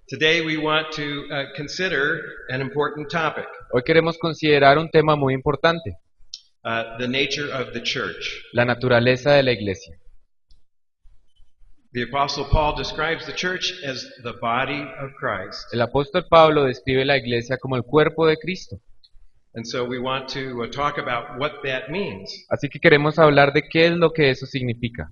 Today we want to consider an important topic, Hoy queremos considerar un tema muy importante, the nature of the church. la naturaleza de la iglesia. The Apostle Paul describes the church as the body of Christ. El apóstol Pablo describe la iglesia como el cuerpo de Cristo. And so we want to talk about what that means. Así que queremos hablar de qué es lo que eso significa.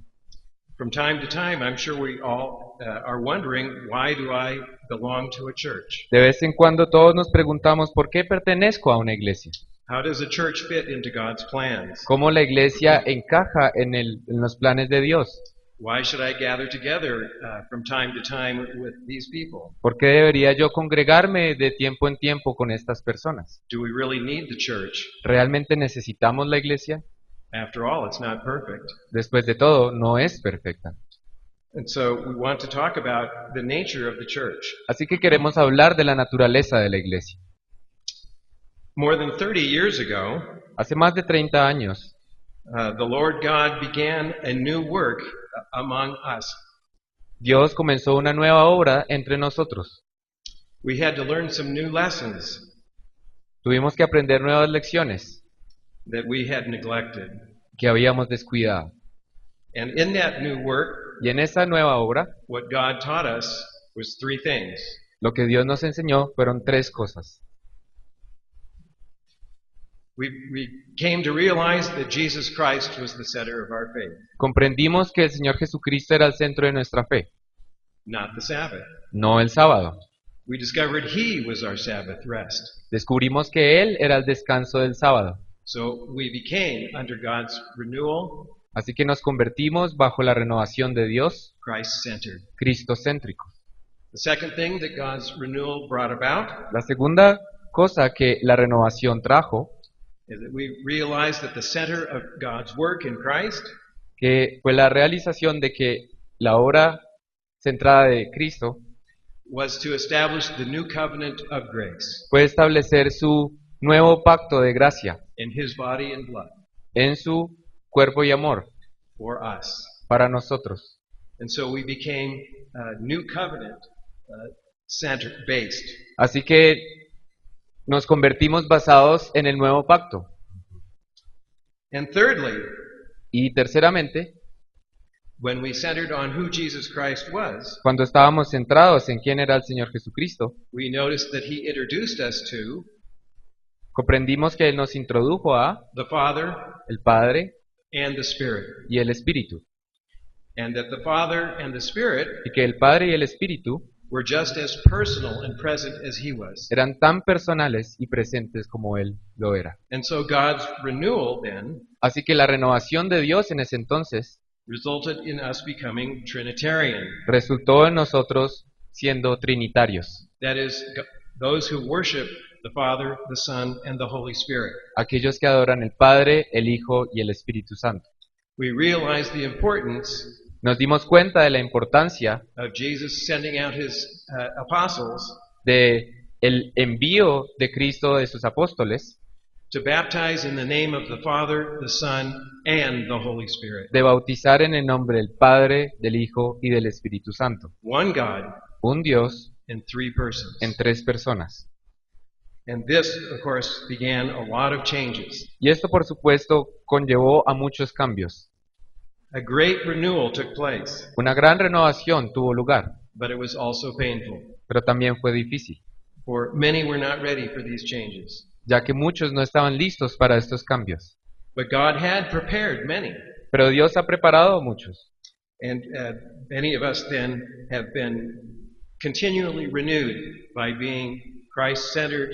From time to time, I'm sure we all are wondering, why do I belong to a church? De vez en cuando todos nos preguntamos por qué pertenezco a una iglesia. How does a church fit into God's plans? ¿Cómo la iglesia encaja en los planes de Dios? Why should I gather together from time to time with these people? ¿Por qué debería yo congregarme de tiempo en tiempo con estas personas? Do we really need the church? ¿Realmente necesitamos la iglesia? After all, it's not perfect. Después de todo, no es perfecta. And so we want to talk about the nature of the church. Así que queremos hablar de la naturaleza de la iglesia. More than 30 years ago, Hace más de 30 años, the Lord God began a new work among us. Dios comenzó una nueva obra entre nosotros. We had to learn some new lessons Tuvimos que aprender nuevas lecciones that we had neglected. que habíamos descuidado. And in that new work, Y en esa nueva obra, what God taught us was three things. lo que Dios nos enseñó fueron tres cosas. We came to realize that Jesus Christ was the center of our faith, Comprendimos que el Señor Jesucristo era el centro de nuestra fe, not the Sabbath. no el sábado. We discovered He was our Sabbath rest. Descubrimos que Él era el descanso del sábado. So we became, under God's renewal, Así que nos convertimos bajo la renovación de Dios, Christ-centered. cristocéntricos. The second thing that God's renewal brought about La segunda cosa que la renovación trajo, is that we realized that the center of God's work in Christ que fue la realización de que la obra centrada de Cristo was to establish the new covenant of grace fue establecer su nuevo pacto de gracia in His body and blood en su cuerpo y amor for us. para nosotros. And so we became new covenant based. Así que nos convertimos basados en el nuevo pacto. And thirdly, Y terceramente, when we centered on who Jesus Christ was, cuando estábamos centrados en quién era el Señor Jesucristo, we noticed that He introduced us to comprendimos que Él nos introdujo a the Father el Padre and the Spirit, y el Espíritu, and that the Father and the Spirit y que el Padre y el Espíritu were just as personal and present as He was. eran tan personales y presentes como Él lo era. And so God's renewal then Así que la renovación de Dios en ese entonces resulted in us becoming Trinitarian. resultó en nosotros siendo trinitarios, That is, those who worship the Father, the Son, and the Holy Spirit. aquellos que adoran el Padre, el Hijo y el Espíritu Santo. We realize the importance Nos dimos cuenta de la importancia of Jesus sending out His apostles de el envío de Cristo de sus apóstoles, to baptize in the name of the Father, the Son, and the Holy Spirit. de bautizar en el nombre del Padre, del Hijo y del Espíritu Santo. One God Un Dios in three persons. en tres personas. And this, of course, began a lot of changes. Y esto, por supuesto, conllevó a muchos cambios. A great renewal took place, Una gran renovación tuvo lugar, but it was also painful, pero también fue difícil, for many were not ready for these changes. ya que muchos no estaban listos para estos cambios. But God had prepared many, Pero Dios ha preparado a muchos. and many of us then have been continually renewed by being Christ-centered,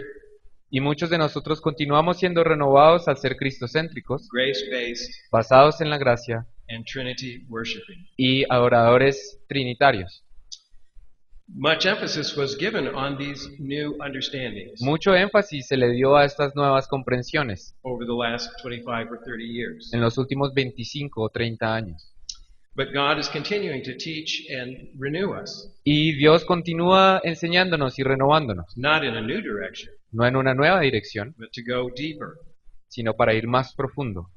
Y muchos de nosotros continuamos siendo renovados al ser cristocéntricos, grace-based, basados en la gracia and Trinity worshiping. y adoradores trinitarios. Much emphasis was given on these new understandings Mucho énfasis se le dio a estas nuevas comprensiones over the last 25 or 30 years. en los últimos 25 o 30 años. But God is continuing to teach and renew us, Y Dios continúa enseñándonos y renovándonos, not in a new direction, no en una nueva dirección, but to go deeper. sino para ir más profundo.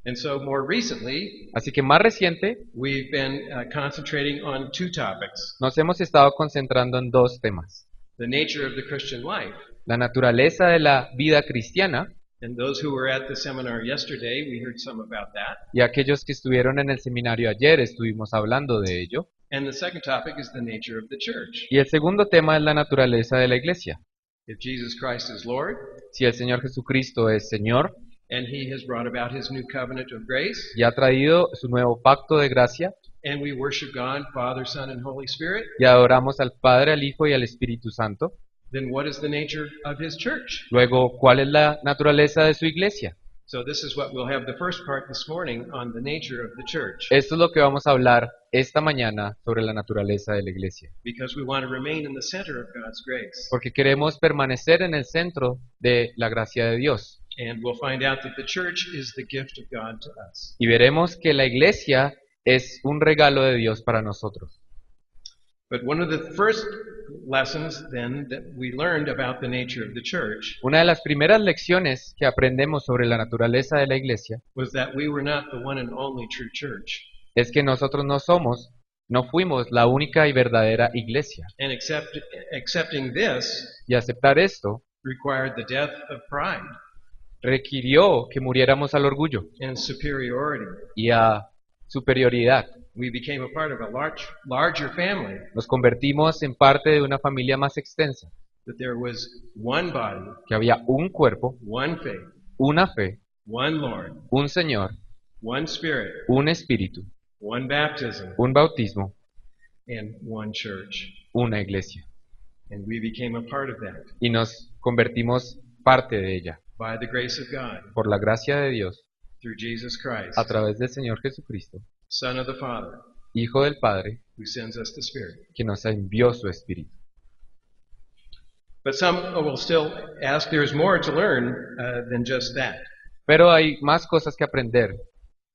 And so more recently, Así que más reciente, we've been concentrating on two topics: nos hemos estado concentrando en dos temas. the nature of the Christian life. La naturaleza de la vida cristiana, And those who were at the seminar yesterday, we heard some about that. y aquellos que estuvieron en el seminario ayer estuvimos hablando de ello. And the second topic is the nature of the church. Y el segundo tema es la naturaleza de la iglesia. If Jesus Christ is Lord, Si el Señor Jesucristo es Señor and He has brought about His new covenant of grace, y ha traído su nuevo pacto de gracia, and we worship God, Father, Son, and Holy Spirit, y adoramos al Padre, al Hijo y al Espíritu Santo, then what is the nature of His church? luego, ¿cuál es la naturaleza de su iglesia? So this is what we'll have the first part this morning on the nature of the church, Esto es lo que vamos a hablar esta mañana sobre la naturaleza de la iglesia, because we want to remain in the center of God's grace. porque queremos permanecer en el centro de la gracia de Dios. And we'll find out that the church is the gift of God to us. Y veremos que la iglesia es un regalo de Dios para nosotros. But one of the first lessons then that we learned about the nature of the church Una de las primeras lecciones que aprendemos sobre la naturaleza de la iglesia was that we were not the one and only true church. es que nosotros no fuimos la única y verdadera iglesia. And accepting this Y aceptar esto required the death of pride requirió que muriéramos al orgullo and superiority. y a superioridad. We became a part of a larger family, Nos convertimos en parte de una familia más extensa, that there was one body, que había un cuerpo, one faith, una fe, one Lord, un Señor, one Spirit, un Espíritu, one baptism, un bautismo, and one church. una iglesia. And we became a part of that Y nos convertimos parte de ella, by the grace of God por la gracia de Dios, through Jesus Christ, a través del Señor Jesucristo, Son of the Father, Hijo del Padre, who sends us the Spirit. que nos envió su Espíritu. But some will still ask, there's more to learn than just that. Pero hay más cosas que aprender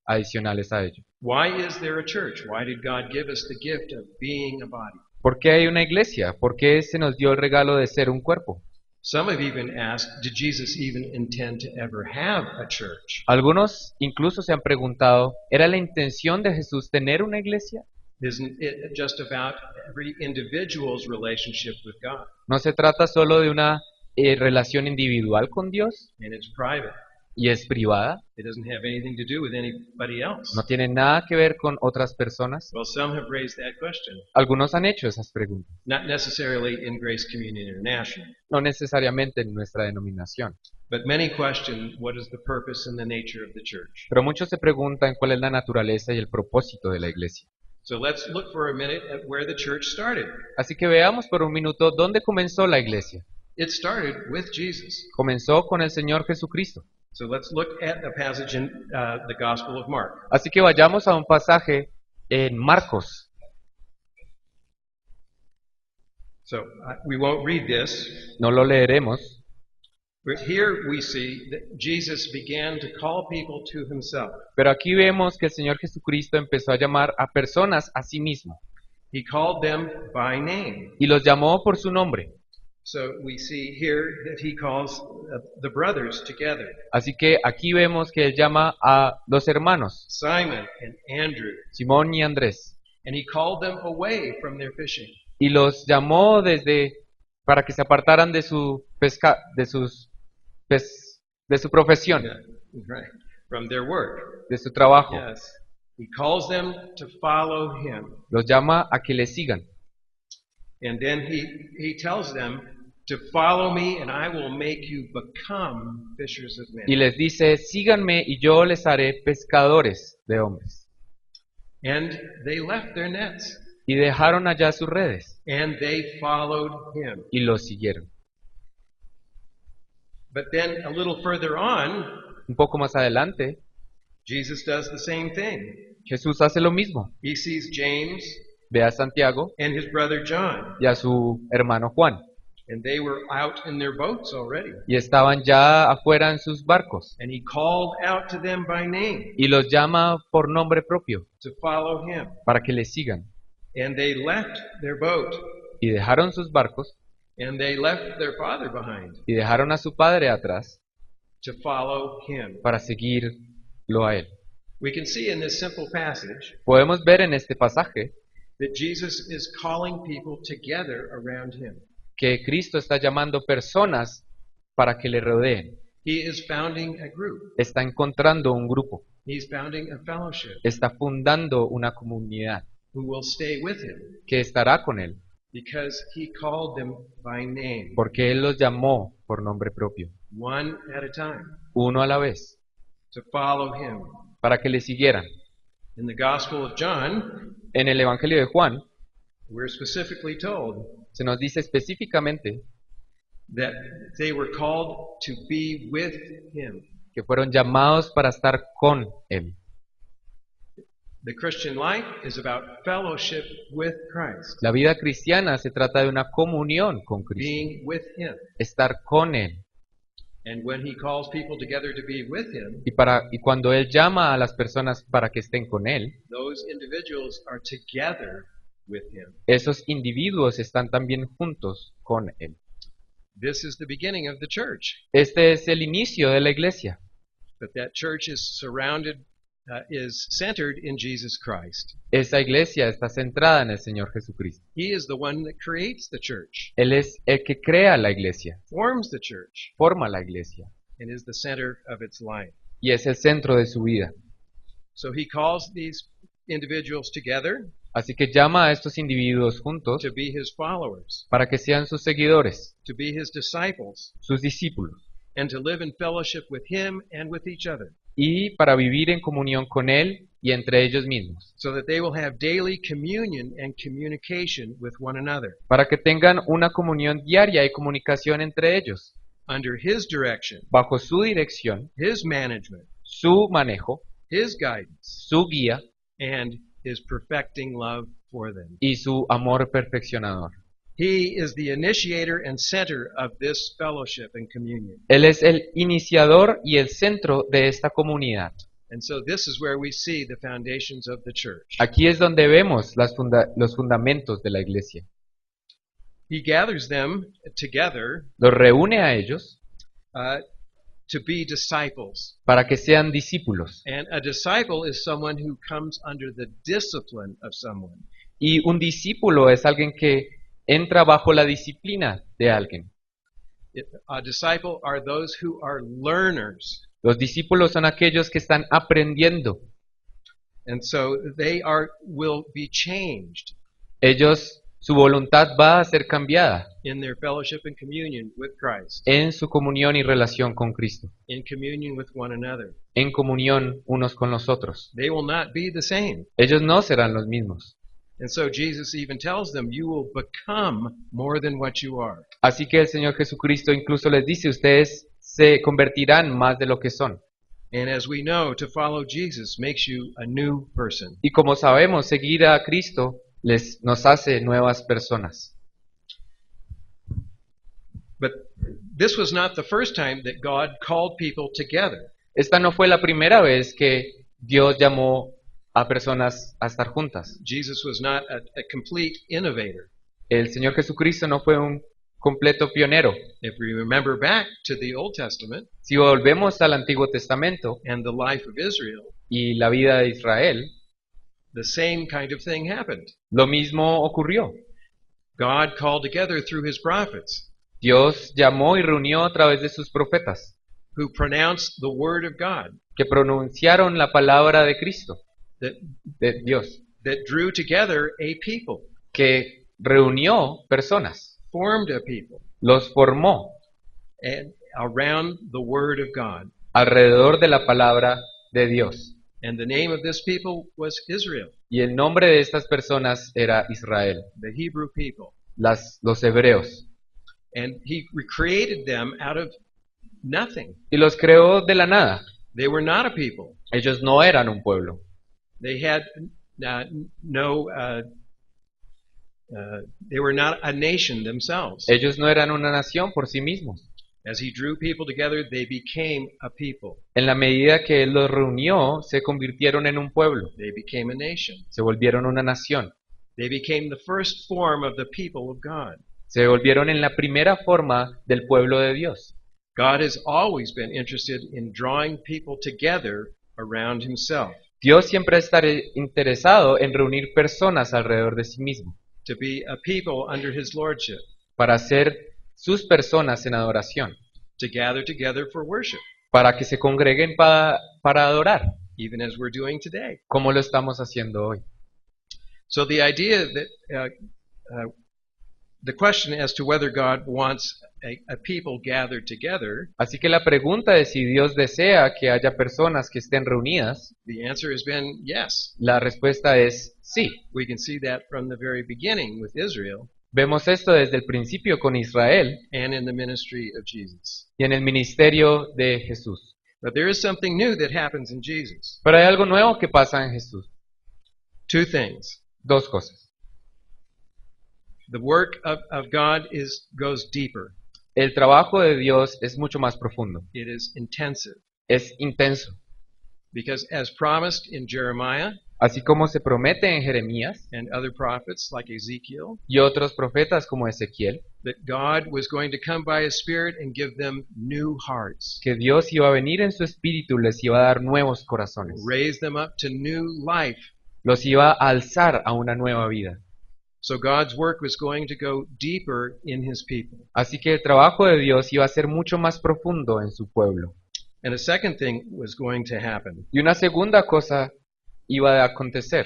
adicionales a ello. Why is there a church? Why did God give us the gift of being a body? ¿Por qué hay una iglesia? ¿Por qué se nos dio el regalo de ser un cuerpo? Some have even asked, did Jesus even intend to ever have a church? Algunos incluso se han preguntado, ¿era la intención de Jesús tener una iglesia? Isn't it just about every individual's relationship with God? ¿No se trata solo de una relación individual con Dios And it's private. y es privada? It doesn't have anything to do with anybody else. ¿No tiene nada que ver con otras personas? Well, some have raised that question. Algunos han hecho esas preguntas, Not necessarily in Grace Communion International, no necesariamente en nuestra denominación. but many question what is the purpose and the nature of the church. Pero muchos se preguntan cuál es la naturaleza y el propósito de la iglesia. So let's look for a minute at where the church started. Así que veamos por un minuto dónde comenzó la iglesia. It started with Jesus. Comenzó con el Señor Jesucristo. So let's look at a passage in the Gospel of Mark. Así que vayamos a un pasaje en Marcos. So we won't read this, No lo leeremos, but here we see that Jesus began to call people to himself. pero aquí vemos que el Señor Jesucristo empezó a llamar a personas a sí mismo He called them by name. y los llamó por su nombre. So we see here that he calls the brothers together, Así que aquí vemos que él llama a los hermanos, Simon and Andrew, Simón y Andrés, and he called them away from their fishing. y los llamó para que se apartaran de su profesión, Yeah, right. From their work. de su trabajo. Yes. He calls them to follow him. Los llama a que le sigan. And then he tells them to follow me and I will make you become fishers of men. Y les dice, síganme y yo les haré pescadores de hombres. And they left their nets Y dejaron allá sus redes and they followed him. y los siguieron. But then a little further on, Un poco más adelante, Jesus does the same thing. Jesús hace lo mismo. He sees James Ve a Santiago and his brother John, y a su hermano Juan. and they were out in their boats already. Y estaban ya afuera en sus barcos. And he called out to them by name Y los llama por nombre propio to follow him. para que le sigan. And they left their boat Y dejaron sus barcos and they left their father behind y dejaron a su padre atrás to follow him. para seguirlo a él. We can see in this simple passage Podemos ver en este pasaje that Jesus is calling people together around him. que Cristo está llamando personas para que le rodeen. He is founding a group. Está encontrando un grupo, He's founding a fellowship está fundando una comunidad who will stay with him que estará con él, because he called them by name, porque él los llamó por nombre propio, one at a time, uno a la vez, to follow him. para que le siguieran. In the Gospel of John, En el Evangelio de Juan we're specifically told se nos dice específicamente that they were called to be with him. que fueron llamados para estar con él. The Christian life is about fellowship with Christ, La vida cristiana se trata de una comunión con Cristo, being with him. estar con él. And when he calls people together to be with him, Y cuando él llama a las personas para que estén con él, those individuals are together with him. esos individuos están también juntos con él. This is the beginning of the church. Este es el inicio de la iglesia. But that church is centered in Jesus Christ. Esa iglesia está centrada en el Señor Jesucristo. He is the one that creates the church, Él es el que crea la iglesia, forms the church, forma la iglesia and is the center of its life. y es el centro de su vida. So he calls these individuals together Así que llama a estos individuos juntos to be his followers, para que sean sus seguidores, to be his disciples, sus discípulos, and to live in fellowship with him and with each other, y para vivir en comunión con Él y entre ellos mismos, so that they will have daily communion and communication with one another para que tengan una comunión diaria y comunicación entre ellos, under his direction, bajo su dirección, his management, su manejo, his guidance, su guía and his perfecting love for them. y su amor perfeccionador. He is the initiator and center of this fellowship and communion. Él es el iniciador y el centro de esta comunidad. And so this is where we see the foundations of the church. Aquí es donde vemos los fundamentos de la iglesia. He gathers them together Los reúne a ellos to be disciples. para que sean discípulos. And a disciple is someone who comes under the discipline of someone. Y un discípulo es alguien que entra bajo la disciplina de alguien. A disciple are those who are learners. Los discípulos son aquellos que están aprendiendo. And so will be changed Ellos, su voluntad va a ser cambiada in their fellowship and communion with Christ, en su comunión y relación con Cristo, in communion with one another. en comunión unos con los otros. They will not be the same. Ellos no serán los mismos. And so Jesus even tells them, you will become more than what you are. Así que el Señor Jesucristo incluso les dice, ustedes se convertirán más de lo que son. And as we know, to follow Jesus makes you a new person. Y como sabemos, seguir a Cristo nos hace nuevas personas. But this was not the first time that God called people together. Esta no fue la primera vez que Dios llamó a personas a estar juntas. Jesus was not a complete innovator. El Señor Jesucristo no fue un completo pionero. If we remember back to the Old Testament Si volvemos al Antiguo Testamento and the life of Israel, y la vida de Israel, the same kind of thing happened. lo mismo ocurrió. God called together through his prophets Dios llamó y reunió a través de sus profetas, who pronounced the word of God que pronunciaron la palabra de Cristo, that, de Dios, that drew together a people, que reunió personas, formed a people, los formó and around the word of God. alrededor de la palabra de Dios. And the name of this people was Israel, Y el nombre de estas personas era Israel, the Hebrew people. los hebreos. And he recreated them out of nothing. Y los creó de la nada. They were not a people. Ellos no eran un pueblo. They had they were not a nation themselves. Ellos no eran una nación por sí mismos. As he drew people together, they became a people. En la medida que Él los reunió, se convirtieron en un pueblo, They became a nation. se volvieron una nación, They became the first form of the people of God. se volvieron en la primera forma del pueblo de Dios. God has always been interested in drawing people together around himself. Dios siempre estará interesado en reunir personas alrededor de sí mismo, to be a people under his lordship, para ser sus personas en adoración, to gather together for worship, para que se congreguen para adorar, even as we're doing today. como lo estamos haciendo hoy. So the idea that the question as to whether God wants a people gathered together, Así que la pregunta de si Dios desea que haya personas que estén reunidas, the answer has been yes. la respuesta es sí. We can see that from the very beginning with Israel Vemos esto desde el principio con Israel and in the ministry of Jesus. y en el ministerio de Jesús. But there is something new that happens in Jesus. Pero hay algo nuevo que pasa en Jesús. Two things. Dos cosas. The work of God goes deeper. El trabajo de Dios es mucho más profundo, It is intensive. es intenso. Because as promised in Jeremiah Así como se promete en Jeremías and other prophets like Ezekiel, y otros profetas como Ezequiel, that God was going to come by His Spirit and give them new hearts, que Dios iba a venir en su espíritu y les iba a dar nuevos corazones. raise them up to new life. Los iba a alzar a una nueva vida. So God's work was going to go deeper in His people. Así que el trabajo de Dios iba a ser mucho más profundo en su pueblo. And a second thing was going to happen Y una segunda cosa iba a acontecer,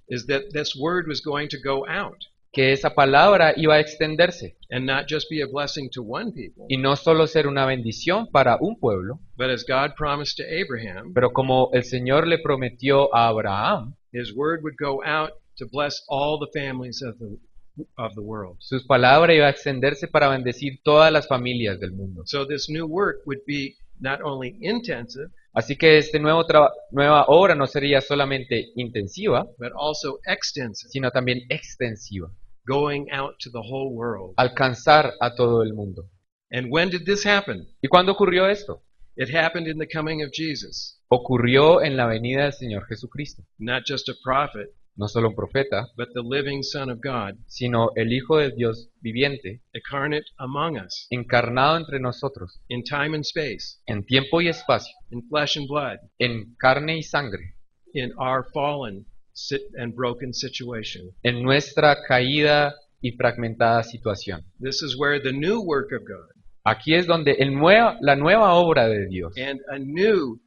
is that this word was going to go out que esa palabra iba a extenderse and not just be a blessing to one people, y no solo ser una bendición para un pueblo, but as God promised to Abraham, pero como el Señor le prometió a Abraham, His word would go out to bless all the families of the world. su palabra iba a extenderse para bendecir todas las familias del mundo. So this new work would be not only intensive, Así que este nueva obra no sería solamente intensiva, but also extensive, sino también extensiva, going out to the whole world. alcanzar a todo el mundo. And when did this happen? ¿Y cuándo ocurrió esto? It happened in the coming of Jesus. Ocurrió en la venida del Señor Jesucristo. Not just a prophet, No solo un profeta, but the living Son of God, sino el Hijo del Dios viviente, incarnate among us, encarnado entre nosotros, in time and space, en tiempo y espacio, in flesh and blood, en carne y sangre, in our fallen and broken situation. en nuestra caída y fragmentada situación. This is where the new work of God Aquí es donde la nueva obra de Dios and a new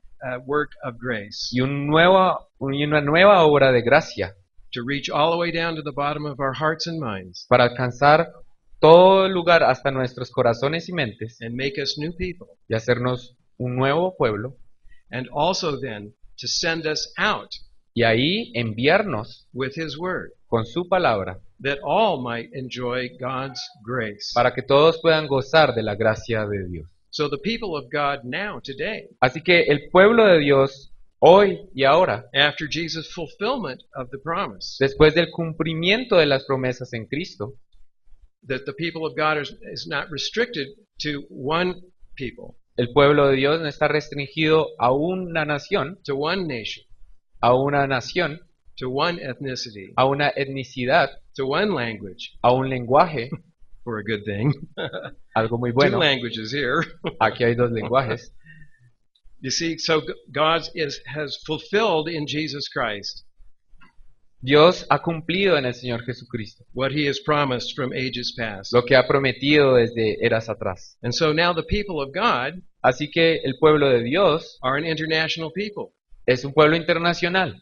work of grace y una nueva obra de gracia to reach all the way down to the bottom of our hearts and minds para alcanzar todo el lugar hasta nuestros corazones y mentes and make us new people. y hacernos un nuevo pueblo, And also then to send us out y ahí enviarnos with His word, con su palabra that all might enjoy God's grace. para que todos puedan gozar de la gracia de Dios. So the people of God now, today, Así que el pueblo de Dios hoy y ahora, after Jesus' fulfillment of the promise, después del cumplimiento de las promesas en Cristo, that the people of God is not restricted to one people, el pueblo de Dios no está restringido a una nación, to one nation, a una nación, to one ethnicity, a una etnicidad, to one language, a un lenguaje, for a good thing. algo muy Two bueno. languages here. Aquí hay dos lenguajes. You see, so God has fulfilled in Jesus Christ Dios ha cumplido en el Señor Jesucristo what He has promised from ages past. lo que ha prometido desde eras atrás. And so now the people of God Así que el pueblo de Dios are an international people. es un pueblo internacional.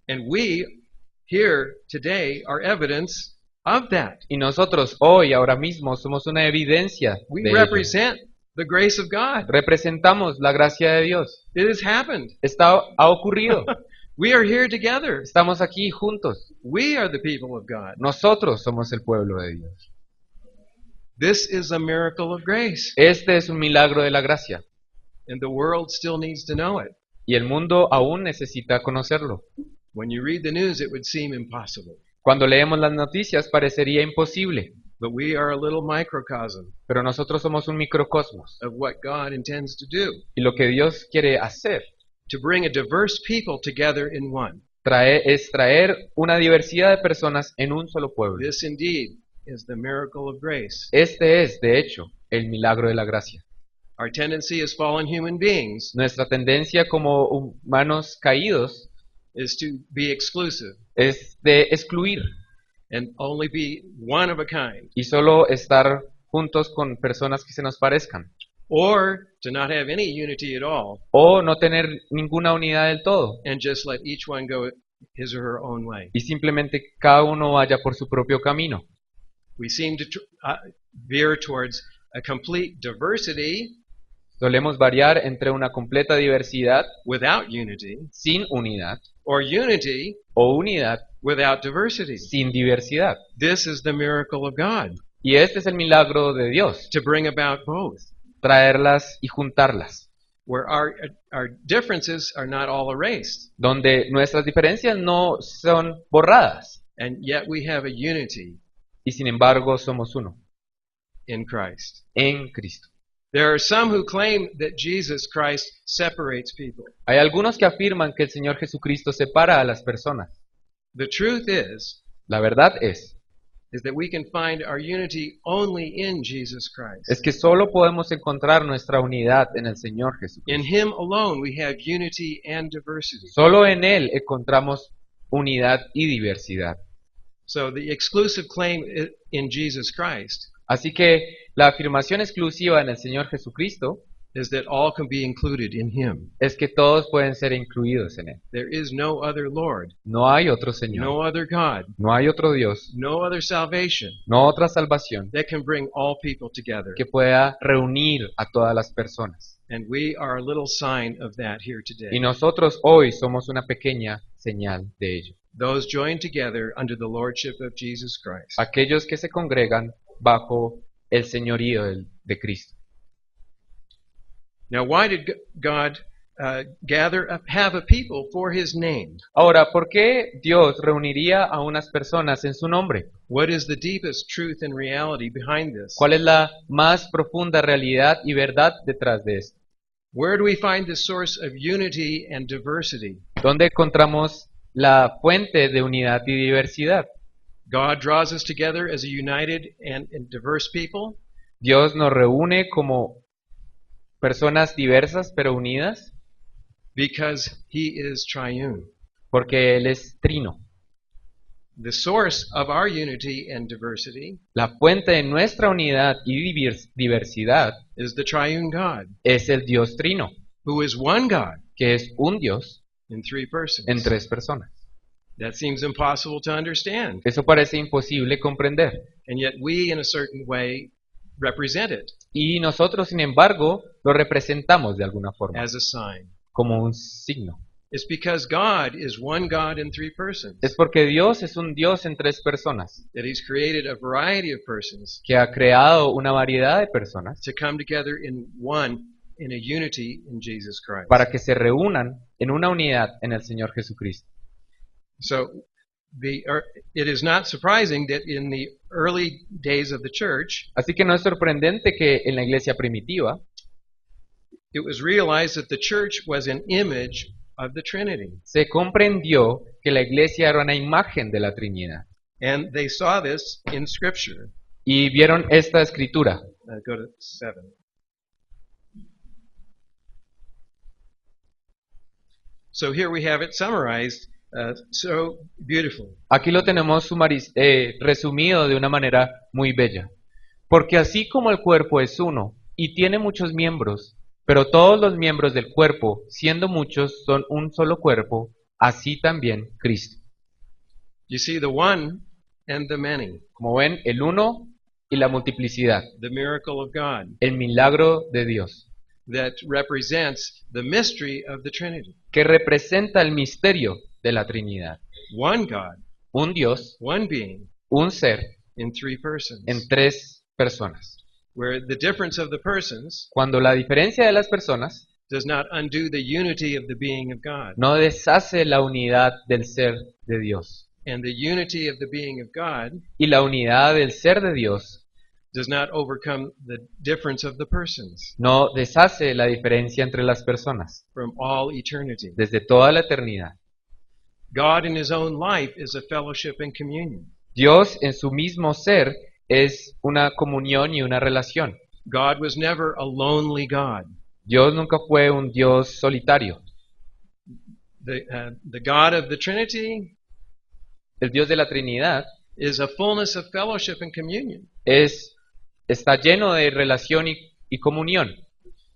And we here today are evidence of that. Y nosotros hoy, ahora mismo, somos una evidencia We de ello. represent the grace of God. Representamos la gracia de Dios. It has happened. Ha ocurrido. We are here together. Estamos aquí juntos. We are the people of God. Nosotros somos el pueblo de Dios. This is a miracle of grace. Este es un milagro de la gracia. And the world still needs to know it. Y el mundo aún necesita conocerlo. When you read the news, it would seem impossible. Cuando leemos las noticias parecería imposible, But we are a little microcosm pero nosotros somos un microcosmos. of what God intends to do. Y lo que Dios quiere hacer To bring a diverse people together in one. es traer una diversidad de personas en un solo pueblo. This indeed is the miracle of grace. Este es, de hecho, el milagro de la gracia. Our tendency as fallen human beings Nuestra tendencia como humanos caídos is to be exclusive es de excluir and only be one of a kind, y solo estar juntos con personas que se nos parezcan, or to not have any unity at all o no tener ninguna unidad del todo, and just let each one go his or her own way. y simplemente cada uno vaya por su propio camino. We seem to veer towards a complete diversity Solemos variar entre una completa diversidad without unity sin unidad or unity o unidad without diversity. sin diversidad. This is the miracle of God, Y este es el milagro de Dios, to bring about both, traerlas y juntarlas, where our differences are not all erased, donde nuestras diferencias no son borradas and yet we have a unity y sin embargo somos uno in Christ. en Cristo. There are some who claim that Jesus Christ separates people. Hay algunos que afirman que el Señor Jesucristo separa a las personas. The truth is La verdad es that we can find our unity only in Jesus Christ. que solo podemos encontrar nuestra unidad en el Señor Jesucristo. In Him alone we have unity and diversity. Solo en Él encontramos unidad y diversidad. So the exclusive claim in Jesus Christ Así que la afirmación exclusiva en el Señor Jesucristo is that all can be included in Him. es que todos pueden ser incluidos en Él. There is no other Lord, No hay otro Señor, no other God, no hay otro Dios, no other salvation no otra salvación that can bring all people together. que pueda reunir a todas las personas. And we are a little sign of that here Y today. nosotros hoy somos una pequeña señal de ello. Those joined together under the lordship of Jesus Christ. Aquellos que se congregan bajo el señorío de Cristo. Now, why did God have a people for His name? Ahora, ¿por qué Dios reuniría a unas personas en su nombre? What is the deepest truth and reality behind this? ¿Cuál es la más profunda realidad y verdad detrás de esto? Where do we find the source of unity and diversity? ¿Dónde encontramos la fuente de unidad y diversidad? God draws us together as a united and diverse people Dios nos reúne como personas diversas pero unidas because He is triune. porque Él es trino. The source of our unity and diversity La fuente de nuestra unidad y diversidad is the triune God, es el Dios trino, who is one God que es un Dios in three persons. en tres personas. That seems impossible to understand. Eso parece imposible comprender. And yet we, in a certain way, represent it Y nosotros, sin embargo, lo representamos de alguna forma, as a sign. como un signo. It's because God is one God in three persons, Es porque Dios es un Dios en tres personas, that He's created a variety of persons que ha creado una variedad de personas to come together in a unity in Jesus Christ. para que se reúnan en una unidad en el Señor Jesucristo. So it is not surprising that in the early days of the church, Así que no es sorprendente que en la iglesia primitiva it was realized that the church was an image of the Trinity. se comprendió que la iglesia era una imagen de la Trinidad. And they saw this in Scripture. Y vieron esta escritura. Go to 7. So here we have it summarized so beautiful. Aquí lo tenemos resumido de una manera muy bella. Porque así como el cuerpo es uno y tiene muchos miembros, pero todos los miembros del cuerpo, siendo muchos, son un solo cuerpo, así también Cristo. You see the one and the many, Como ven, el uno y la multiplicidad, the miracle of God el milagro de Dios, that represents the mystery of the Trinity. que representa el misterio de la Trinidad. One God, Un Dios, one being un ser, in three persons. en tres personas. Where the difference of the persons Cuando la diferencia de las personas does not undo the unity of the being of God. no deshace la unidad del ser de Dios. And the unity of the being of God Y la unidad del ser de Dios does not overcome the difference of the persons no deshace la diferencia entre las personas from all eternity. desde toda la eternidad. God in His own life is a fellowship and communion. Dios en su mismo ser es una comunión y una relación. God was never a lonely God. Dios nunca fue un Dios solitario. The God of the Trinity El Dios de la Trinidad is a fullness of fellowship and communion. está lleno de relación y comunión.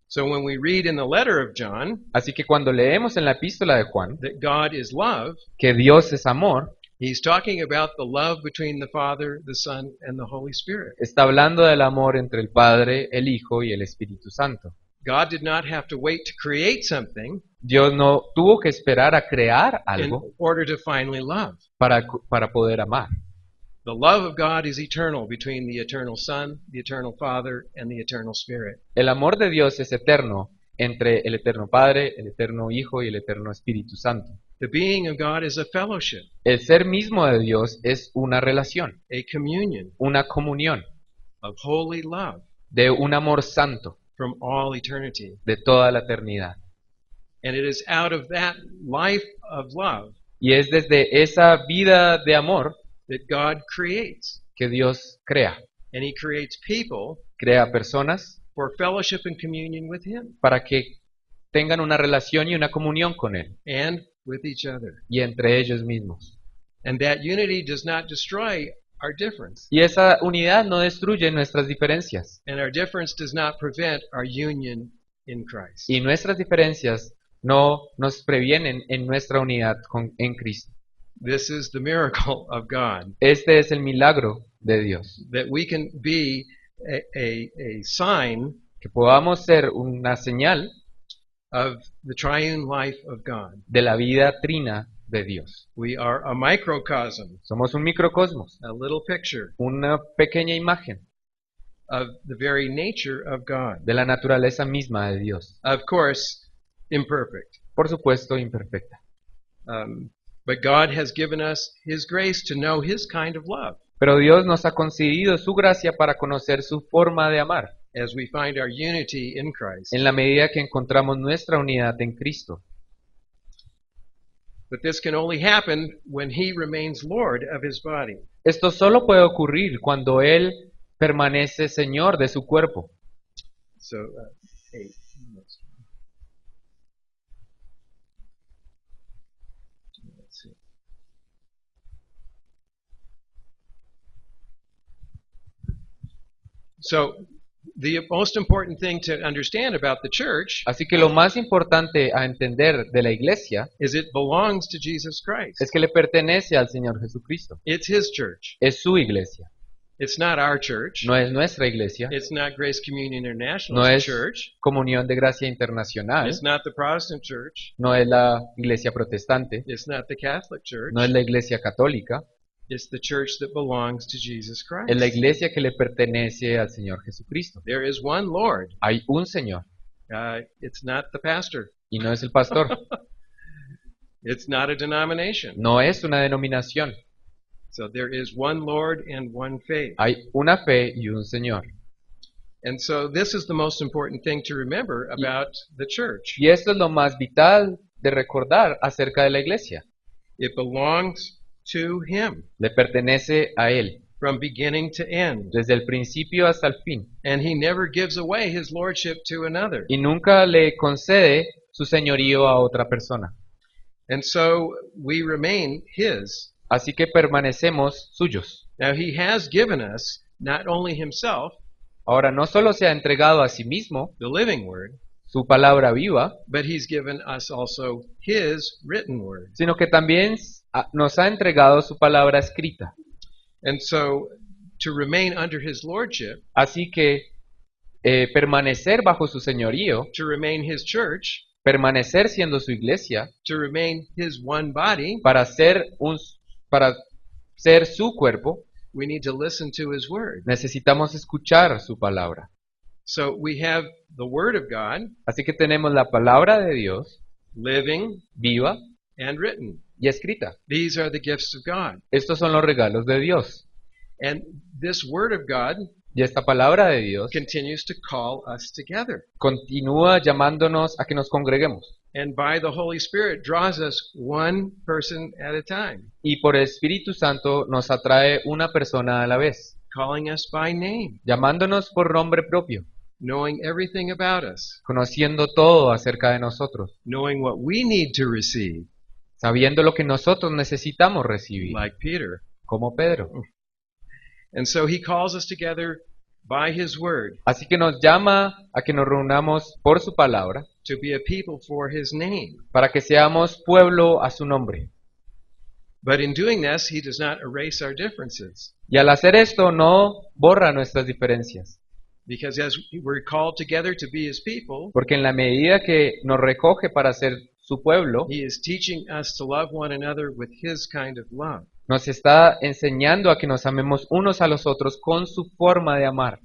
So when we read in the letter of John Así que cuando leemos en la epístola de Juan that God is love, que Dios es amor, he's talking about the love between the Father, the Son, and the Holy Spirit. está hablando del amor entre el Padre, el Hijo y el Espíritu Santo. God did not have to wait to create something Dios no tuvo que esperar a crear in algo order to finally love. para poder amar. The love of God is eternal between the eternal Son, the eternal Father, and the eternal Spirit. El amor de Dios es eterno entre el eterno Padre, el eterno Hijo y el eterno Espíritu Santo. The being of God is a fellowship, El ser mismo de Dios es una relación, a communion una comunión of holy love de un amor santo from all eternity. de toda la eternidad. And it is out of that life of love Y es desde esa vida de amor that God creates. que Dios crea. And He creates people Crea personas for fellowship and communion with Him para que tengan una relación y una comunión con Él and with each other. y entre ellos mismos. And that unity does not destroy our difference. Y esa unidad no destruye nuestras diferencias. And our difference does not prevent our union in Christ. Y nuestras diferencias no nos previenen en nuestra unidad en Cristo. This is the miracle of God, Este es el milagro de Dios. that we can be a sign Que podamos ser una señal of the triune life of God. de la vida trina de Dios. We are a microcosm, Somos un microcosmos, a little picture una pequeña imagen of the very nature of God. de la naturaleza misma de Dios. Of course, imperfect. Por supuesto, imperfecta. But God has given us His grace to know His kind of love Pero Dios nos ha concedido su gracia para conocer su forma de amar, as we find our unity in Christ. en la medida que encontramos nuestra unidad en Cristo. But this can only happen when He remains Lord of His body. Esto solo puede ocurrir cuando Él permanece Señor de su cuerpo. So, 8. Let's see. So, the most important thing to understand about the church Así que lo más importante a entender de la iglesia is it belongs to Jesus Christ. es que le pertenece al Señor Jesucristo. It's His church. Es su iglesia, It's not our church. no es nuestra iglesia, It's not Grace Communion no International's es church. Comunión de Gracia Internacional, It's not the Protestant church. no es la iglesia protestante, It's not the Catholic church. no es la iglesia católica, It's the church that belongs to Jesus Christ. es la iglesia que le pertenece al Señor Jesucristo. There is one Lord. Hay un Señor It's not the pastor. y no es el pastor, It's not a denomination. no es una denominación. So there is one Lord and one faith. Hay una fe y un Señor. And so this is the most important thing to remember about the church. Y esto es lo más vital de recordar acerca de la iglesia. It belongs to Him Le pertenece a Él, from beginning to end. desde el principio hasta el fin. And He never gives away His lordship to another. Y nunca le concede su señorío a otra persona. And so we remain His. Así que permanecemos suyos. Now He has given us not only Himself, Ahora no solo se ha entregado a sí mismo the living Word, su palabra viva, but He's given us also His written Word. sino que también nos ha entregado su palabra escrita. And so to remain under His lordship, Así que permanecer bajo su señorío, to remain His church, permanecer siendo su iglesia, to remain His one body, para ser su cuerpo, we need to listen to His Word. necesitamos escuchar su palabra. So we have the Word of God, Así que tenemos la palabra de Dios living viva and written. y escrita. These are the gifts of God. Estos son los regalos de Dios. And this Word of God Y esta palabra de Dios continues to call us together. continúa llamándonos a que nos congreguemos. And by the Holy Spirit draws us one person at a time, Y por el Espíritu Santo nos atrae una persona a la vez, calling us by name. llamándonos por nombre propio. knowing everything about us, conociendo todo acerca de nosotros, knowing what we need to receive, sabiendo lo que nosotros necesitamos recibir, like Peter. como Pedro. And so he calls us together by his word Así que nos llama a que nos reunamos por su palabra, to be a people for his name. para que seamos pueblo a su nombre. But in doing this, he does not erase our differences, Y al hacer esto no borra nuestras diferencias, because as we're called together to be his people, porque en la medida que nos recoge para ser su pueblo, he is teaching us to love one another with his kind of love. nos está enseñando a que nos amemos unos a los otros con su forma de amar.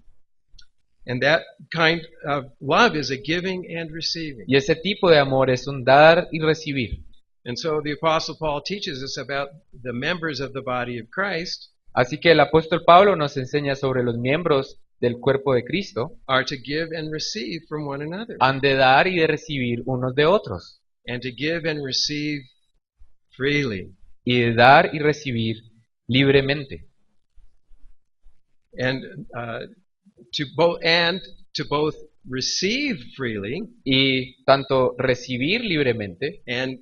And that kind of love is a giving and receiving. Y ese tipo de amor es un dar y recibir. And so the Apostle Paul teaches us about the members of the body of Christ Así que el apóstol Pablo nos enseña sobre los miembros del cuerpo de Cristo, are to give and receive from one another, han de dar y de recibir unos de otros, and to give and receive freely. y de dar y recibir libremente, And to both receive freely y tanto recibir libremente and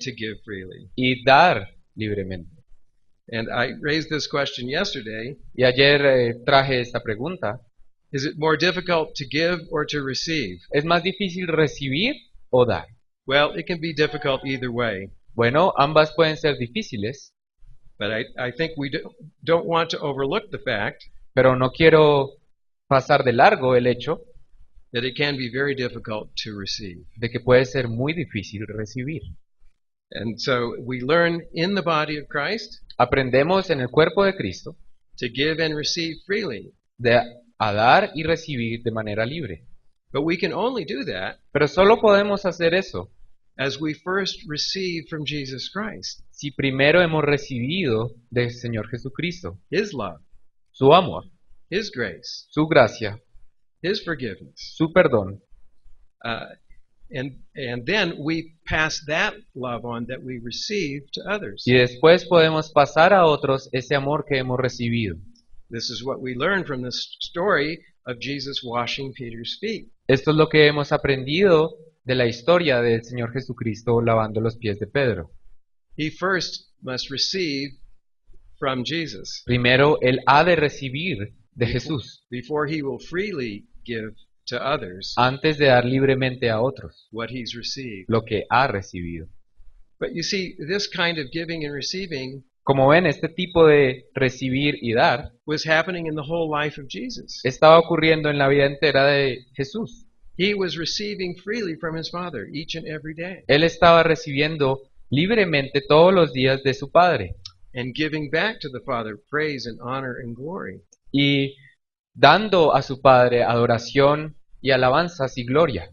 to give freely. y dar libremente. And I raised this question yesterday. Y ayer traje esta pregunta: Is it more difficult to give or to receive? ¿es más difícil recibir o dar? Well, it can be difficult either way. Bueno, ambas pueden ser difíciles, But I think we don't want to overlook the fact pero no quiero pasar de largo el hecho that it can be very difficult to receive. de que puede ser muy difícil recibir. And so we learn in the body of Christ Aprendemos en el cuerpo de Cristo to give and receive freely. a dar y recibir de manera libre. But we can only do that Pero solo podemos hacer eso as we first receive from Jesus Christ si primero hemos recibido del Señor Jesucristo his love, su amor, his grace, su gracia, his forgiveness. su perdón. And then we pass that love on that we receive to others. Y después podemos pasar a otros ese amor que hemos recibido. This is what we learn from this story of Jesus washing Peter's feet. Esto es lo que hemos aprendido de la historia del Señor Jesucristo lavando los pies de Pedro. He first must receive from Jesus Primero, él ha de recibir de Jesús before he will freely give to others antes de dar libremente a otros what he's received. lo que ha recibido. But you see, this kind of giving and receiving Como ven, este tipo de recibir y dar was happening in the whole life of Jesus. estaba ocurriendo en la vida entera de Jesús. He was receiving freely from his Father each and every day Él estaba recibiendo libremente todos los días de su Padre and giving back to the Father praise and honor and glory. y dando a su Padre adoración y alabanzas y gloria.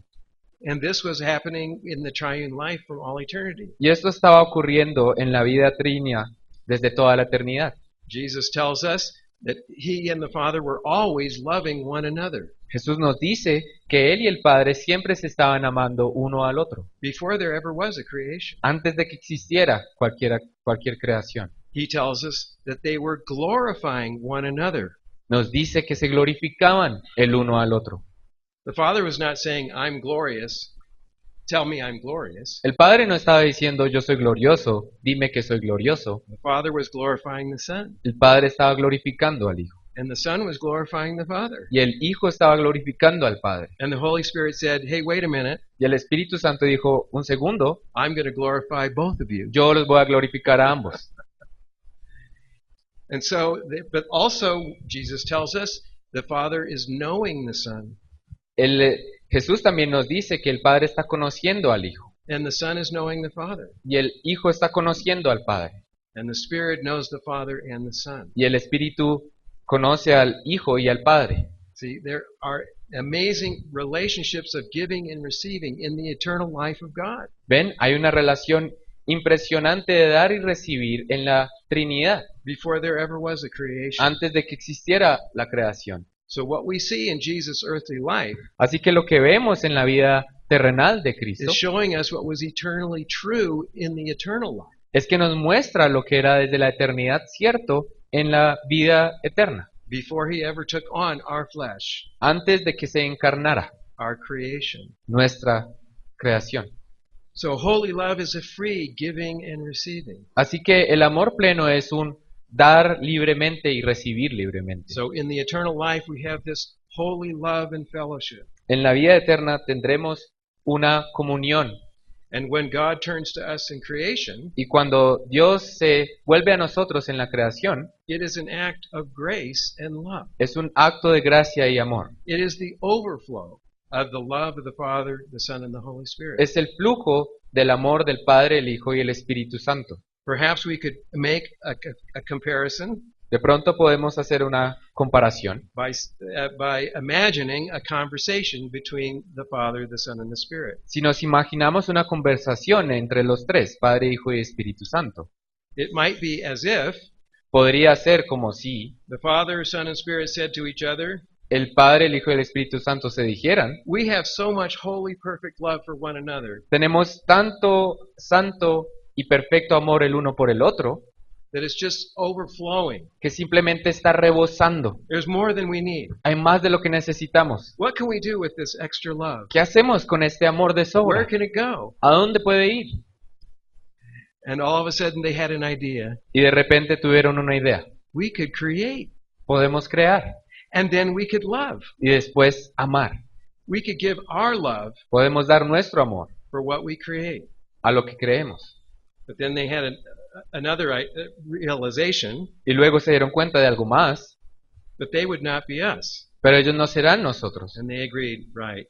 And this was happening in the triune life from all eternity. Y esto estaba ocurriendo en la vida trina desde toda la eternidad. Jesus tells us that he and the Father were always loving one another Jesús nos dice que Él y el Padre siempre se estaban amando uno al otro, before there ever was a creation. antes de que existiera cualquier creación. He tells us that they were glorifying one another. Nos dice que se glorificaban el uno al otro. The Father was not saying, I'm glorious, tell me I'm glorious. El Padre no estaba diciendo yo soy glorioso, dime que soy glorioso. The Father was glorifying the Son, El Padre estaba glorificando al Hijo. and the Son was glorifying the Father. Y el Hijo estaba glorificando al Padre. And the Holy Spirit said, hey, wait a minute, Y el Espíritu Santo dijo, un segundo, I'm going to glorify both of you. yo los voy a glorificar a ambos. And so, but also, Jesus tells us the Father is knowing the Son, Jesús también nos dice que el Padre está conociendo al Hijo. and the Son is knowing the Father, Y el Hijo está conociendo al Padre. and the Spirit knows the Father and the Son. Y el Espíritu conoce al Hijo y al Padre. See, there are amazing relationships of giving and receiving in the eternal life of God. ¿Ven? Hay una relación impresionante de dar y recibir en la Trinidad, Before there ever was a creation. antes de que existiera la creación. So what we see in Jesus' earthly life Así que lo que vemos en la vida terrenal de Cristo is showing us what was eternally true in the eternal life. es que nos muestra lo que era desde la eternidad cierto en la vida eterna. before he ever took on our flesh, antes de que se encarnara our creation. nuestra creación. So holy love is a free giving and receiving. Así que el amor pleno es un dar libremente y recibir libremente. So in the eternal life we have this holy love and fellowship. En la vida eterna tendremos una comunión, And when God turns to us in creation, y cuando Dios se vuelve a nosotros en la creación, it is an act of grace and love. es un acto de gracia y amor. It is the overflow of the love of the Father, the Son, and the Holy Spirit. Es el flujo del amor del Padre, el Hijo y el Espíritu Santo. Perhaps we could make a comparison De pronto podemos hacer una comparación by imagining a conversation between the Father, the Son, and the Spirit. si nos imaginamos una conversación entre los tres, Padre, Hijo y Espíritu Santo. It might be as if Podría ser como si the Father, Son, and Spirit said to each other, el Padre, el Hijo y el Espíritu Santo se dijeran: we have so much holy, perfect love for one another tenemos tanto santo y perfecto amor el uno por el otro, that it's just overflowing. que simplemente está rebosando. There's more than we need. Hay más de lo que necesitamos. What can we do with this extra love? ¿Qué hacemos con este amor de Where sobra? can it go? ¿A dónde puede ir? And all of a sudden they had an idea. Y de repente tuvieron una idea. We could create, Podemos crear and then we could love. y después amar. We could give our love Podemos dar nuestro amor for what we create. a lo que creemos. But then they had another realization Y luego se dieron cuenta de algo más, that they would not be us. pero ellos no serán nosotros. And they agreed, right.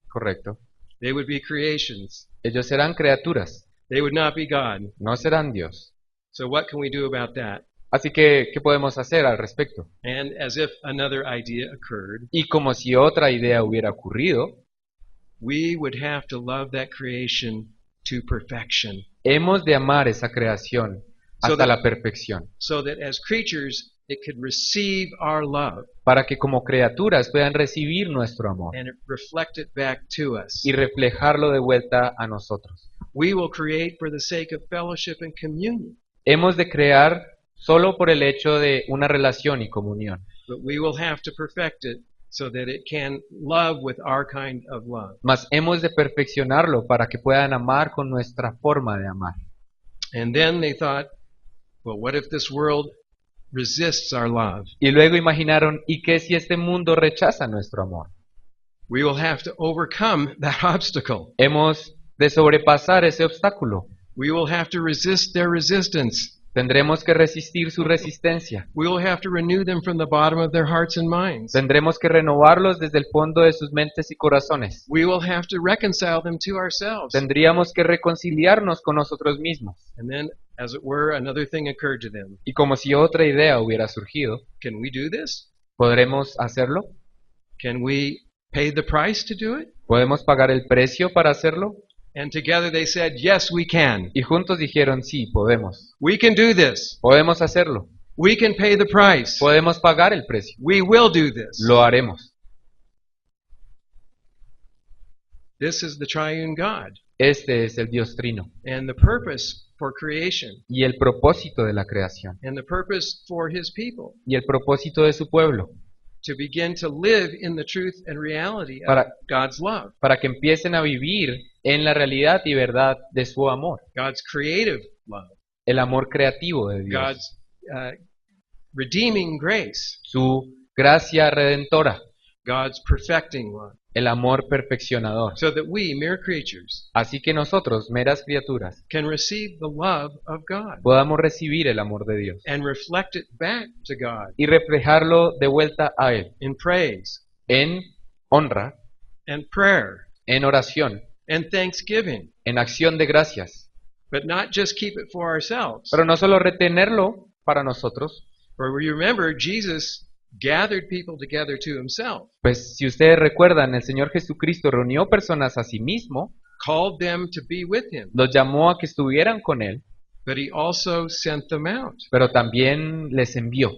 Correcto. They would be creations. Ellos serán criaturas, They would not be God. no serán Dios. So what can we do about that? Así que, ¿qué podemos hacer al respecto? And as if another idea occurred, Y como si otra idea hubiera ocurrido, we would have to love that creation to perfection, hemos de amar esa creación So hasta that- la perfección, so that as creatures it could receive our love para que como criaturas puedan recibir nuestro amor and reflect it back to us. y reflejarlo de vuelta a nosotros. We will create for the sake of fellowship and communion, Hemos de crear solo por el hecho de una relación y comunión, but we will have to perfect it so that it can love with our kind of love. mas hemos de perfeccionarlo para que puedan amar con nuestra forma de amar. And then they thought, well, what if this world resists our love? Y luego imaginaron, ¿y qué si este mundo rechaza nuestro amor? We will have to overcome that obstacle. Hemos de sobrepasar ese obstáculo. We will have to resist their resistance. Tendremos que resistir su resistencia. We will have to renew them from the bottom of their hearts and minds. Tendremos que renovarlos desde el fondo de sus mentes y corazones. We will have to reconcile them to ourselves. Tendríamos que reconciliarnos con nosotros mismos. And then, as it were, another thing occurred to them. Y como si otra idea hubiera surgido, Can we do this? ¿podremos hacerlo? Can we pay the price to do it? ¿Podemos pagar el precio para hacerlo? And together they said, yes, we can. Y juntos dijeron, sí, podemos. We can do this. Podemos hacerlo. We can pay the price. Podemos pagar el precio. We will do this. Lo haremos. This is the triune God. Este es el Dios Trino. And the purpose for creation. Y el propósito de la creación. And the purpose for his people. Y el propósito de su pueblo. To begin to live in the truth and reality of Para- God's love. Para que empiecen a vivir en la realidad y verdad de su amor. God's creative love. El amor creativo de Dios. God's redeeming grace. Su gracia redentora. God's perfecting love. El amor perfeccionador. So that we, mere creatures, Así que nosotros, meras criaturas, can receive the love of God podamos recibir el amor de Dios and reflect it back to God y reflejarlo de vuelta a Él in praise en honra, and prayer en oración, and thanksgiving. en acción de gracias. But not just keep it for ourselves. Pero no solo retenerlo para nosotros, For we remember Jesus gathered people together to himself, pues si ustedes recuerdan, el Señor Jesucristo reunió personas a sí mismo, called them to be with him, los llamó a que estuvieran con Él, but he also sent them out. pero también les envió.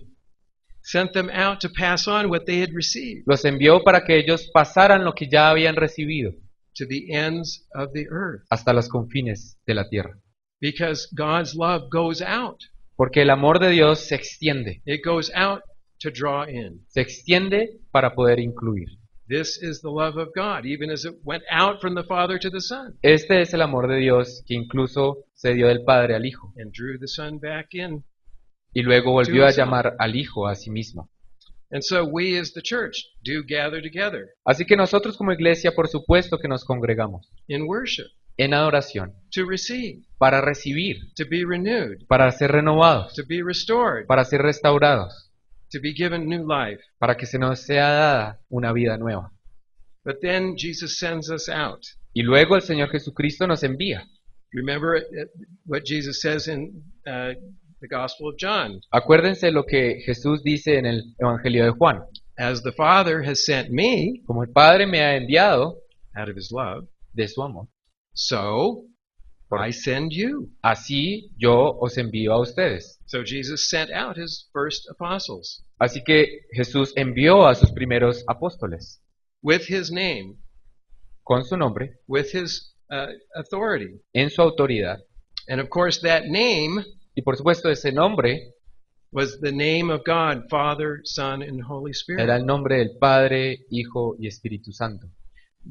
Sent them out to pass on what they had received Los envió para que ellos pasaran lo que ya habían recibido to the ends of the earth. hasta los confines de la tierra. Because God's love goes out. Porque el amor de Dios se extiende, It goes out to draw in. se extiende para poder incluir. This is the love of God, even as it went out from the Father to the Son Este es el amor de Dios que incluso se dio del Padre al Hijo and drew the Son back in. y luego volvió a llamar al Hijo a sí mismo. And so we as the church do gather together Así que nosotros como iglesia, por supuesto que nos congregamos in worship en adoración to receive, para recibir, to be renewed, para ser renovados, to be restored, para ser restaurados, to be given new life. para que se nos sea dada una vida nueva. But then Jesus sends us out. Y luego el Señor Jesucristo nos envía. Remember what Jesus says in the Gospel of John. Acuérdense lo que Jesús dice en el Evangelio de Juan. As the Father has sent me Como el Padre me ha enviado out of his love, de su amor, so I send you. así yo os envío a ustedes. So Jesus sent out his first apostles Así que Jesús envió a sus primeros apóstoles with his name, con su nombre, with his authority. en su autoridad. And of course, that name Y por supuesto ese nombre was the name of God, Father, Son, and Holy Spirit. era el nombre del Padre, Hijo y Espíritu Santo.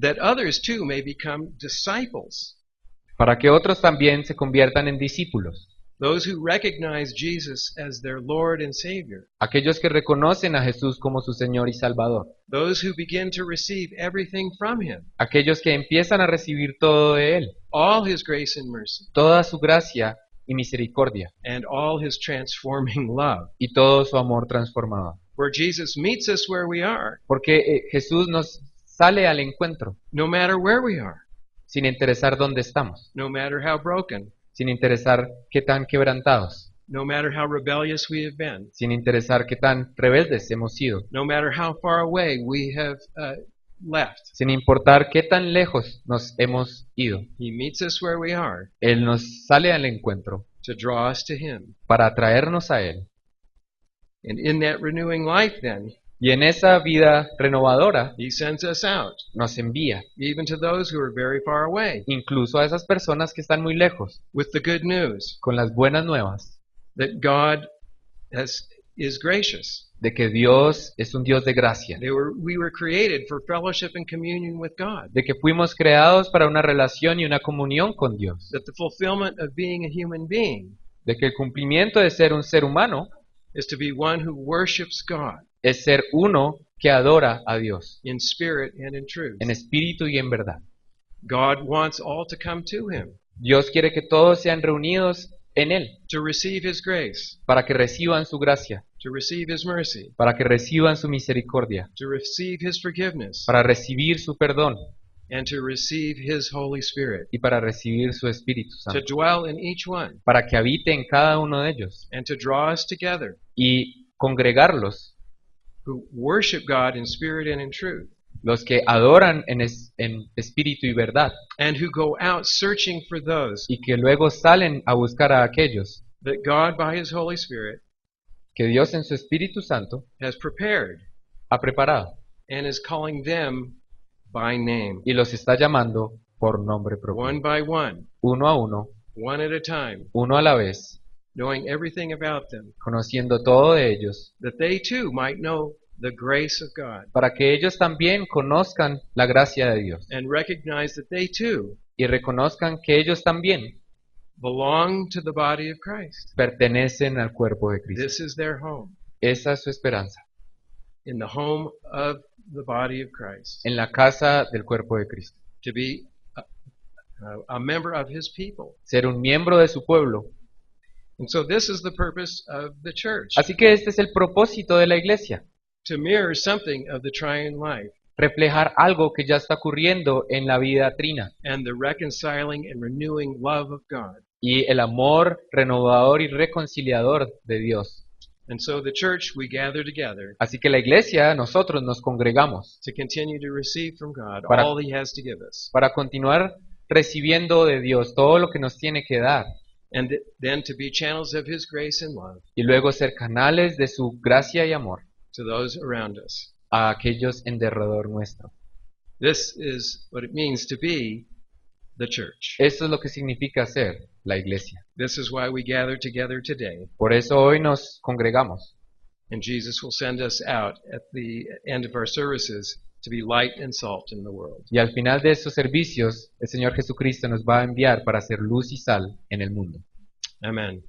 That others too may become disciples, Para que otros también se conviertan en discípulos. those who recognize Jesus as their Lord and Savior, Aquellos que reconocen a Jesús como su Señor y Salvador. those who begin to receive everything from him, Aquellos que empiezan a recibir todo de Él. all his grace and mercy, Toda su gracia y misericordia. and all his transforming love. Y todo su amor transformador. Where Jesus meets us where we are, Porque Jesús nos sale al encuentro, no matter where we are, sin interesar dónde estamos, no matter how broken, sin interesar qué tan quebrantados, no matter how rebellious we have been, sin interesar qué tan rebeldes hemos sido, no matter how far away we have left. sin importar qué tan lejos nos hemos ido. He meets us where we are Él nos sale al encuentro to draw us to him. para atraernos a Él. And in that renewing life, then, Y en esa vida renovadora he sends us out, nos envía, even to those who are very far away, incluso a esas personas que están muy lejos, with the good news con las buenas nuevas that God is gracious. de que Dios es un Dios de gracia, We were created for fellowship and communion with God. de que fuimos creados para una relación y una comunión con Dios, That the fulfillment of being a human being de que el cumplimiento de ser un ser humano is to be one who worships God es ser uno que adora a Dios, in spirit and in truth. en espíritu y en verdad. God wants all to come to him Dios quiere que todos sean reunidos en Él, to receive his grace, para que reciban su gracia, to receive his mercy, para que reciban su misericordia, to receive his forgiveness, para recibir su perdón and to receive his Holy Spirit, y para recibir su Espíritu to Santo, dwell in each one, para que habite en cada uno de ellos and to draw us together, y congregarlos, who worship God in spirit and in truth, los que adoran en espíritu y verdad, and who go out searching for those y que luego salen a buscar a aquellos that God, by his Holy Spirit, que Dios en su Espíritu Santo has prepared ha preparado and is calling them by name, y los está llamando por nombre propio, one by one, uno a uno, one at a time, uno a la vez, knowing everything about them, conociendo todo de ellos, that they too might know the grace of God para que ellos también conozcan la gracia de Dios and recognize that they too y reconozcan que ellos también belong to the body of Christ. pertenecen al cuerpo de Cristo. This is their home, Esa es su esperanza, in the home of the body of Christ, en la casa del cuerpo de Cristo. to be a member of his people. Ser un miembro de su pueblo. And so this is the purpose of the church, Así que este es el propósito de la iglesia, to mirror something of the triune life reflejar algo que ya está ocurriendo en la vida trina and the reconciling and renewing love of God. y el amor renovador y reconciliador de Dios. And so the church, we gather together Así que la iglesia, nosotros nos congregamos to continue to receive from God Para- all he has to give us, para continuar recibiendo de Dios todo lo que nos tiene que dar and then to be channels of his grace and love y luego ser canales de su gracia y amor to those around us. a aquellos en derredor nuestro. This is what it means to be the church. Esto es lo que significa ser la iglesia. This is why we gather together today. Por eso hoy nos congregamos. And Jesus will send us out at the end of our services to be light and salt in the world. Y al final de estos servicios, el Señor Jesucristo nos va a enviar para ser luz y sal en el mundo. Amen.